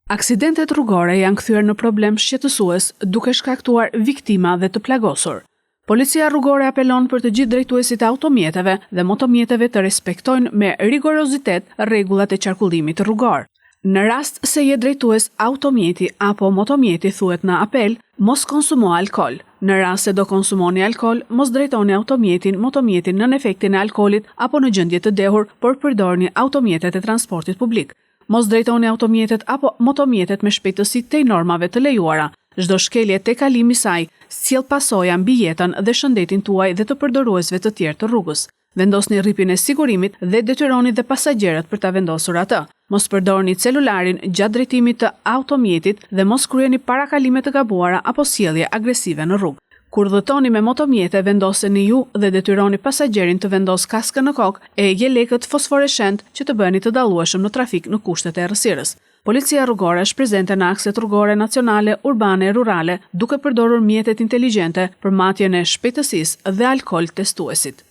Aksidentet rrugore janë kthyer në problem shqetësues duke shkaktuar viktima dhe të plagosur. Policia rrugore apelon për të gjithë drejtuesit e automjeteve dhe motomjeteve të respektojnë me rigorozitet rregullat e qarkullimit rrugor. Në rast se je drejtues automjeti apo motomjeti, thuhet në apel, mos konsumo alkol. Në rast se do konsumoni alkol, mos drejtoni automjetin, motomjetin nën efektin e alkolit apo në gjendje të dehur, por përdorni automjetet e transportit publik. Mos drejtoni automjetet apo motomjetet me shpejtësi tej normave të lejuara. Çdo shkelje te kalimi i saj sjell pasoja mbi jetën dhe shëndetin tuaj dhe të përdoruesve të tjerë të rrugës. Vendosni rripin e sigurimit dhe detyroni dhe pasagerët për ta vendosur atë. Mos përdorni celularin gjatë drejtimit të automjetit dhe mos kryeni parakalime të gabuara apo sjellje agresive në rrugë. Kur dhëtoni me motomjete, vendoseni ju dhe detyroni pasagerin të vendos kaskën në kokë e jelekët fosforeshent që të bëni të dallueshëm në trafik në kushtet e errësirës. Policia rrugore është prezente në akset rrugore nacionale, urbane e rurale, duke përdorur mjetet inteligjente për matjen e shpejtësisë dhe alkol testuesit.